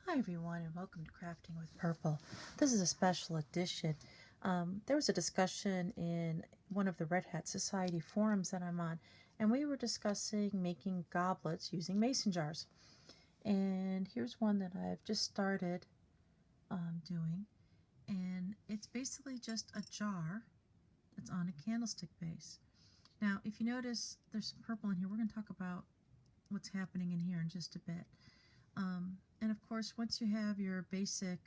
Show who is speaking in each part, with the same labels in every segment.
Speaker 1: Hi everyone and welcome to Crafting with Purple. This is a special edition. There was a discussion in one of the Red Hat Society forums that I'm on, and we were discussing making goblets using mason jars. And here's one that I've just started doing, and it's basically just a jar that's on a candlestick base. Now if you notice there's some purple in here, we're going to talk about what's happening in here in just a bit. And of course, once you have your basic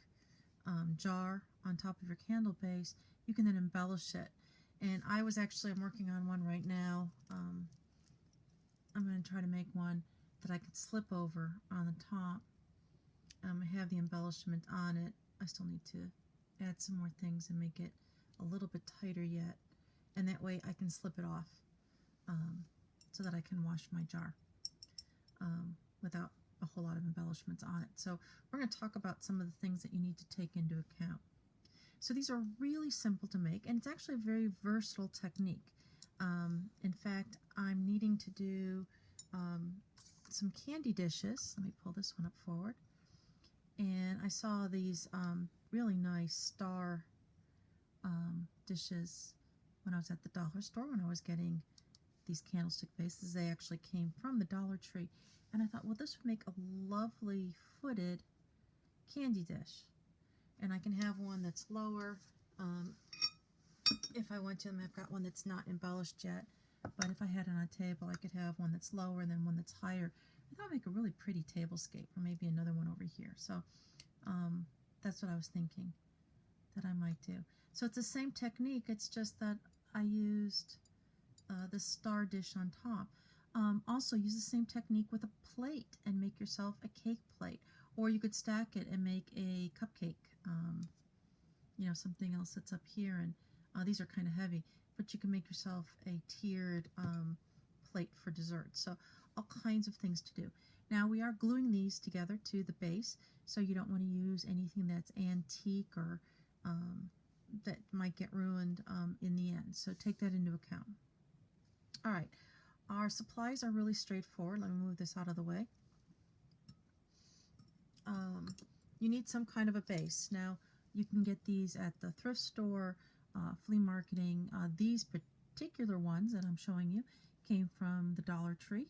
Speaker 1: jar on top of your candle base, you can then embellish it. And I'm working on one right now. I'm going to try to make one that I could slip over on the top. I have the embellishment on it. I still need to add some more things and make it a little bit tighter yet. And that way I can slip it off so that I can wash my jar without a whole lot of embellishments on it. So we're going to talk about some of the things that you need to take into account. So these are really simple to make, and it's actually a very versatile technique. In fact, I'm needing to do some candy dishes. Let me pull this one up forward. And I saw these really nice star dishes when I was at the dollar store when I was getting these candlestick bases. They actually came from the Dollar Tree. And I thought, well, this would make a lovely footed candy dish. And I can have one that's lower if I want to. I've got one that's not embellished yet, but if I had it on a table, I could have one that's lower and then one that's higher. I thought I'd make a really pretty tablescape, or maybe another one over here. So that's what I was thinking that I might do. So it's the same technique, it's just that I used the star dish on top. Also use the same technique with a plate and make yourself a cake plate, or you could stack it and make a cupcake, something else that's up here, and these are kind of heavy, but you can make yourself a tiered plate for dessert. So all kinds of things to do. Now we are gluing these together to the base, so you don't want to use anything that's antique or that might get ruined in the end, so take that into account. All right. Our supplies are really straightforward. Let me move this out of the way. You need some kind of a base. Now, you can get these at the thrift store, flea marketing. These particular ones that I'm showing you came from the Dollar Tree.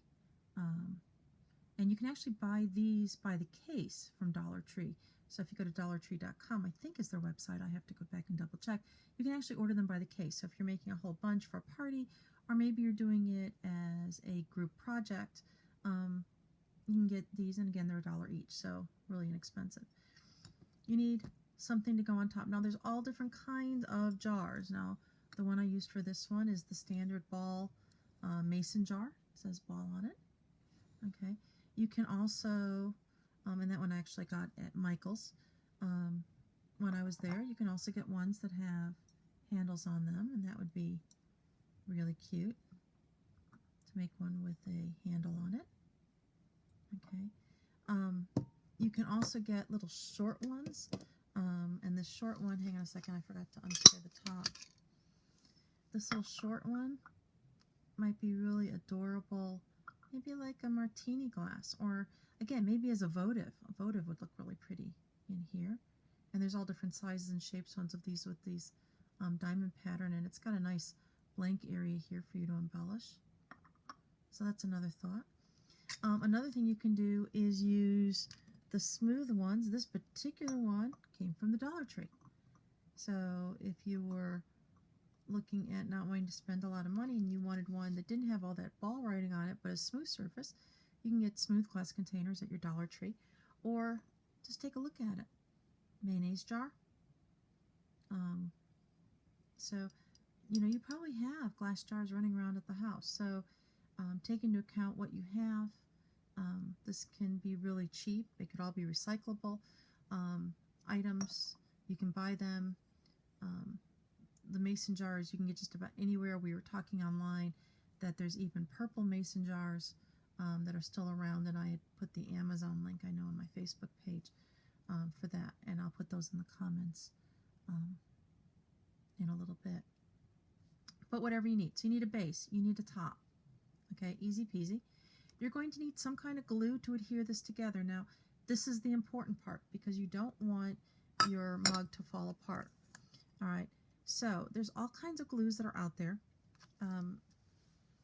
Speaker 1: And you can actually buy these by the case from Dollar Tree. So if you go to dollartree.com, I think is their website. I have to go back and double check. You can actually order them by the case. So if you're making a whole bunch for a party, or maybe you're doing it as a group project, you can get these, and again, they're $1 each, so really inexpensive. You need something to go on top. Now, there's all different kinds of jars. Now, the one I used for this one is the standard ball mason jar. It says ball on it. Okay. You can also, and that one I actually got at Michael's when I was there. You can also get ones that have handles on them, and that would be really cute to make one with a handle on it. Okay. You can also get little short ones, and this short one, hang on a second, I forgot to unscrew the top. This little short one might be really adorable, maybe like a martini glass, or again, maybe as a votive. A votive would look really pretty in here. And there's all different sizes and shapes, ones of these with these diamond pattern, and it's got a nice blank area here for you to embellish. So that's another thought. Another thing you can do is use the smooth ones. This particular one came from the Dollar Tree. So if you were looking at not wanting to spend a lot of money and you wanted one that didn't have all that ball writing on it but a smooth surface, you can get smooth glass containers at your Dollar Tree, or just take a look at it. Mayonnaise jar. So you probably have glass jars running around at the house, so take into account what you have. This can be really cheap. They could all be recyclable items. You can buy them. The mason jars you can get just about anywhere. We were talking online that there's even purple mason jars that are still around, and I had put the Amazon link, I know, on my Facebook page for that, and I'll put those in the comments in a little bit. But whatever you need. So you need a base, you need a top. Okay, easy peasy. You're going to need some kind of glue to adhere this together. Now, This is the important part because you don't want your mug to fall apart. All right, so there's all kinds of glues that are out there.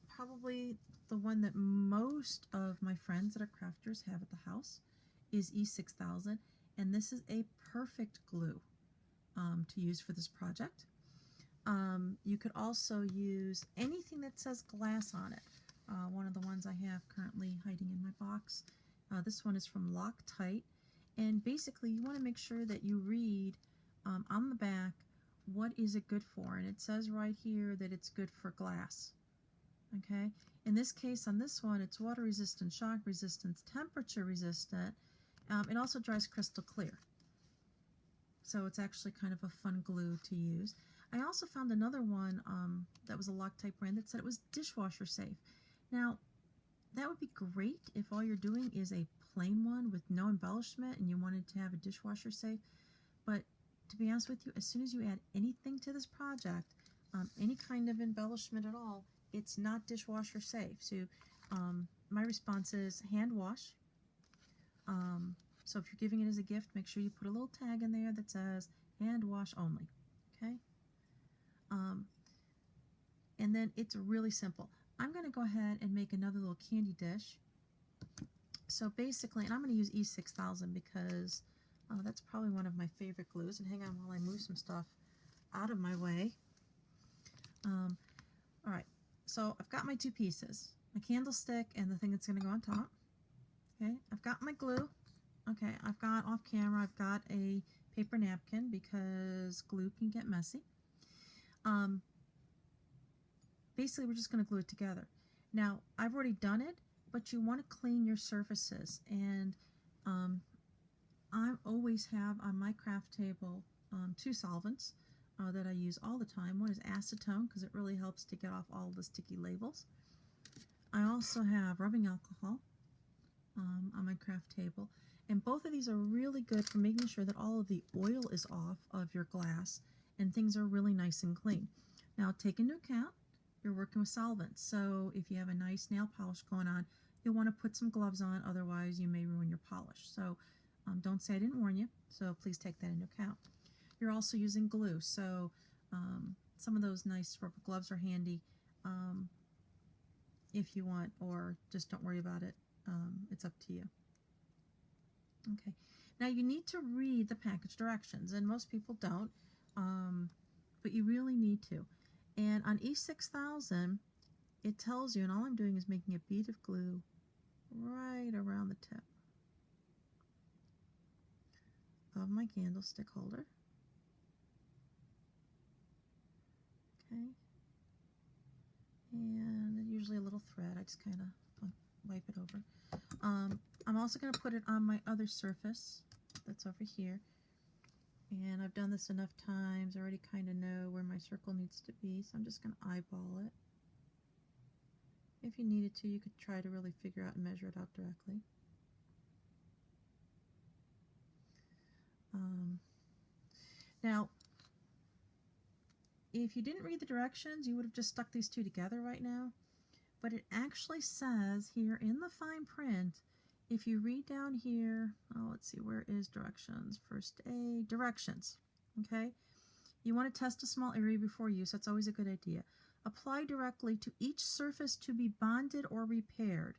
Speaker 1: Probably the one that most of my friends that are crafters have at the house is E6000, and this is a perfect glue to use for this project. You could also use anything that says glass on it. One of the ones I have currently hiding in my box. This one is from Loctite, and basically you want to make sure that you read on the back what is it good for, and it says right here that it's good for glass. Okay, in this case on this one it's water resistant, shock resistant, temperature resistant. It also dries crystal clear, so it's actually kind of a fun glue to use. I also found another one that was a Loctite brand that said it was dishwasher safe. Now that would be great if all you're doing is a plain one with no embellishment and you wanted to have a dishwasher safe, but to be honest with you, as soon as you add anything to this project, any kind of embellishment at all, it's not dishwasher safe. So my response is hand wash. So if you're giving it as a gift, make sure you put a little tag in there that says hand wash only. Okay. And then it's really simple. I'm going to go ahead and make another little candy dish. So basically, and I'm going to use E6000 because that's probably one of my favorite glues. And hang on while I move some stuff out of my way. All right, so I've got my two pieces, my candlestick and the thing that's going to go on top. Okay, I've got my glue. Okay, I've got off camera, I've got a paper napkin because glue can get messy. Basically, we're just going to glue it together. Now, I've already done it, but you want to clean your surfaces. And I always have on my craft table two solvents that I use all the time. One is acetone because it really helps to get off all the sticky labels. I also have rubbing alcohol on my craft table. And both of these are really good for making sure that all of the oil is off of your glass and things are really nice and clean. Now, take into account you're working with solvents, so if you have a nice nail polish going on, you'll want to put some gloves on, otherwise you may ruin your polish. So don't say I didn't warn you, so please take that into account. You're also using glue, so some of those nice rubber gloves are handy if you want, or just don't worry about it. It's up to you. Okay, now you need to read the package directions, and most people don't, but you really need to. And on E6000, it tells you, and all I'm doing is making a bead of glue right around the tip of my candlestick holder. Okay, and usually a little thread, I just kind of wipe it over. I'm also going to put it on my other surface that's over here. And I've done this enough times, I already kind of know where my circle needs to be, so I'm just going to eyeball it. If you needed to, you could try to really figure out and measure it out directly. Now, if you didn't read the directions, you would have just stuck these two together right now. But it actually says here in the fine print, if you read down here, oh, let's see, where is directions? First A, directions, okay? You want to test a small area before use. That's always a good idea. Apply directly to each surface to be bonded or repaired,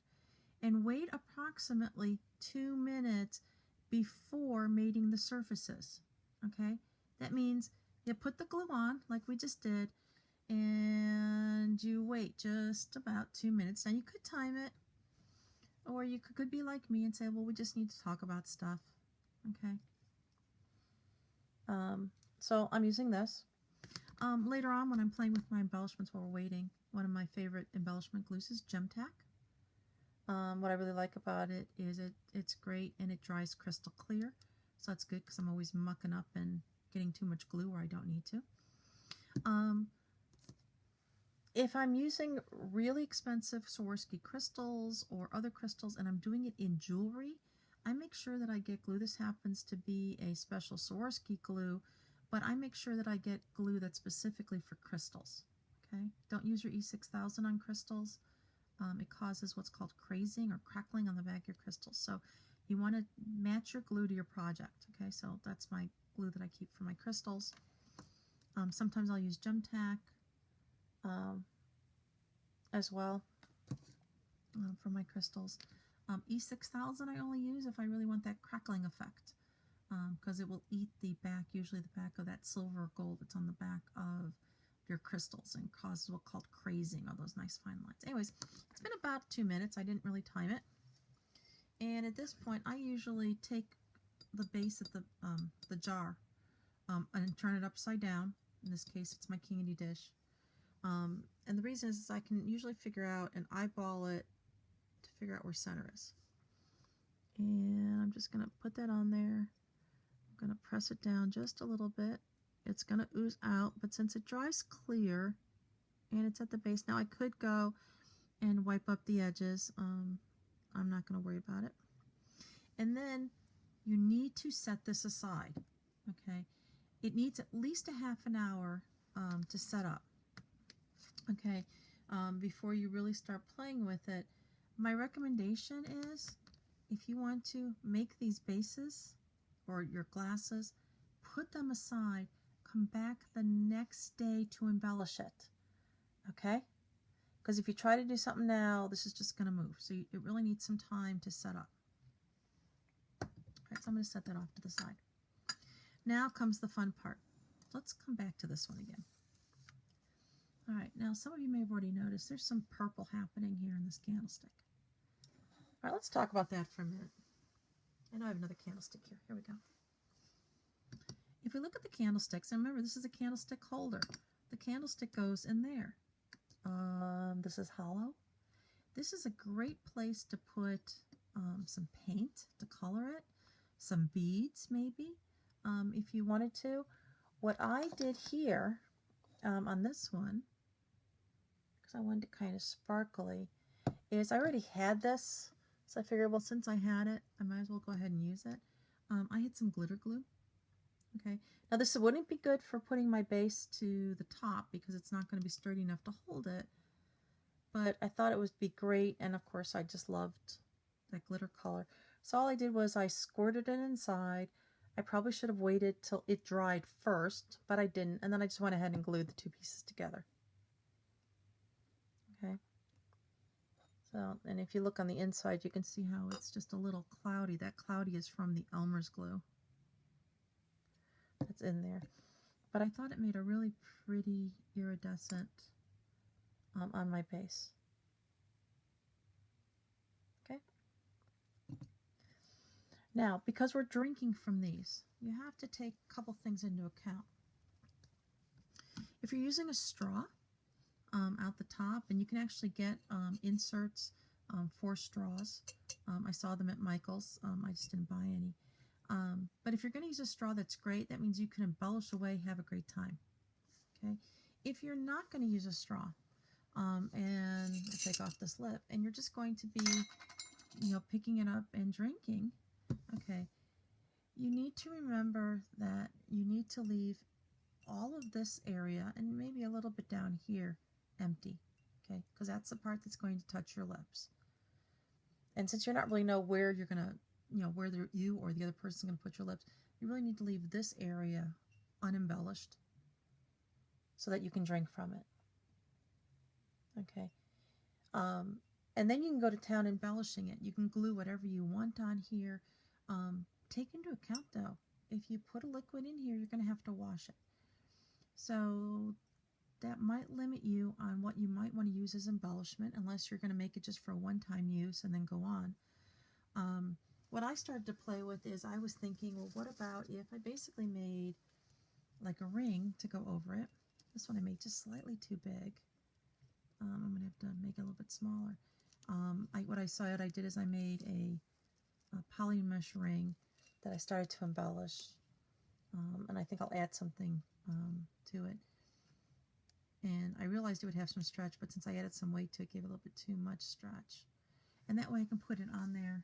Speaker 1: and wait approximately 2 minutes before mating the surfaces, okay? That means you put the glue on, like we just did, and you wait just about 2 minutes. Now, you could time it, or you could be like me and say, well, we just need to talk about stuff, okay? So I'm using this. Later on, when I'm playing with my embellishments while we're waiting, one of my favorite embellishment glues is Gem Tack. What I really like about it is it's great and it dries crystal clear. So that's good because I'm always mucking up and getting too much glue where I don't need to. If I'm using really expensive Swarovski crystals or other crystals and I'm doing it in jewelry, I make sure that I get glue. This happens to be a special Swarovski glue, but I make sure that I get glue that's specifically for crystals. Okay, don't use your E6000 on crystals. It causes what's called crazing or crackling on the back of your crystals. So You want to match your glue to your project. Okay, so that's my glue that I keep for my crystals. Sometimes I'll use gem tack as well for my crystals. E6000 I only use if I really want that crackling effect, because it will eat the back, usually the back of that silver or gold that's on the back of your crystals, and causes what's called crazing, all those nice fine lines. Anyways, it's been about 2 minutes. I didn't really time it. And at this point, I usually take the base of the jar and turn it upside down. In this case, it's my kingity dish. And the reason is I can usually figure out and eyeball it to figure out where center is. And I'm just going to put that on there. I'm going to press it down just a little bit. It's going to ooze out, but since it dries clear and it's at the base, now I could go and wipe up the edges. I'm not going to worry about it. And then you need to set this aside, okay? It needs at least a half an hour to set up, okay, before you really start playing with it. My recommendation is, if you want to make these bases or your glasses, put them aside, come back the next day to embellish it, okay? Because if you try to do something now, this is just going to move. So it really needs some time to set up. All right, so I'm going to set that off to the side. Now comes the fun part. Let's come back to this one again. All right, now some of you may have already noticed there's some purple happening here in this candlestick. All right, let's talk about that for a minute. I know I have another candlestick here. Here we go. If we look at the candlesticks, and remember this is a candlestick holder. The candlestick goes in there. This is hollow. This is a great place to put some paint to color it, some beads maybe, if you wanted to. What I did here on this one, because I wanted it kind of sparkly, is I already had this, so I figured, well, since I had it, I might as well go ahead and use it. I had some glitter glue. Okay, now this wouldn't be good for putting my base to the top because it's not going to be sturdy enough to hold it, but I thought it would be great, and of course I just loved that glitter color. So all I did was I squirted it inside. I probably should have waited till it dried first, but I didn't, and then I just went ahead and glued the two pieces together. Okay, so, and if you look on the inside, you can see how it's just a little cloudy. That cloudy is from the Elmer's glue that's in there. But I thought it made a really pretty iridescent on my base. Okay. Now, because we're drinking from these, you have to take a couple things into account. If you're using a straw out the top, and you can actually get inserts for straws. I saw them at Michael's. I just didn't buy any. But if you're going to use a straw, that's great. That means you can embellish away, have a great time. Okay. If you're not going to use a straw, and I take off this lip, and you're just going to be, picking it up and drinking, okay, you need to remember that you need to leave all of this area and maybe a little bit down here empty, okay, because that's the part that's going to touch your lips. And since you're not really know where you're going to, where you or the other person's going to put your lips, you really need to leave this area unembellished so that you can drink from it. Okay. And then you can go to town embellishing it. You can glue whatever you want on here. Take into account, though, if you put a liquid in here, you're going to have to wash it. So that might limit you on what you might want to use as embellishment, unless you're going to make it just for a one-time use and then go on. What I started to play with is I was thinking, well, what about if I basically made like a ring to go over it? This one I made just slightly too big. I'm going to have to make it a little bit smaller. What I did is I made a poly mesh ring that I started to embellish. And I think I'll add something to it. And I realized it would have some stretch, but since I added some weight to it, it gave a little bit too much stretch. And that way I can put it on there,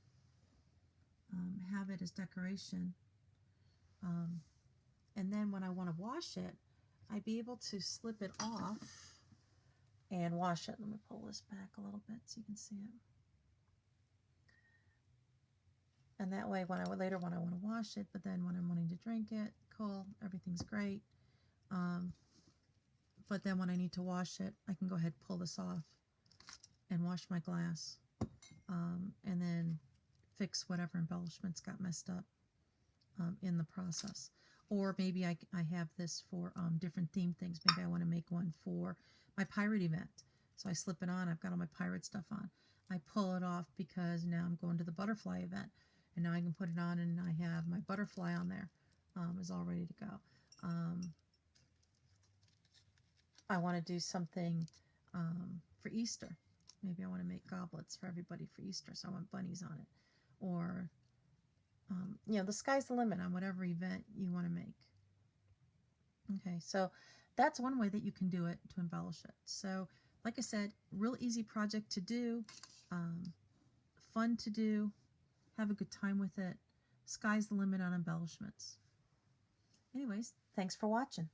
Speaker 1: have it as decoration. And then when I want to wash it, I'd be able to slip it off and wash it. Let me pull this back a little bit so you can see it. And that way, when I want to wash it, but then when I'm wanting to drink it, cool, everything's great. But then when I need to wash it, I can go ahead and pull this off and wash my glass, and then fix whatever embellishments got messed up in the process. Or maybe I have this for different theme things. Maybe I want to make one for my pirate event. So I slip it on. I've got all my pirate stuff on. I pull it off because now I'm going to the butterfly event. And now I can put it on and I have my butterfly on there. Is all ready to go. I want to do something for Easter. Maybe I want to make goblets for everybody for Easter. So I want bunnies on it. Or you know, the sky's the limit on whatever event you want to make. Okay, so that's one way that you can do it to embellish it. So, like I said, real easy project to do, fun to do, have a good time with it. Sky's the limit on embellishments. Anyways, thanks for watching.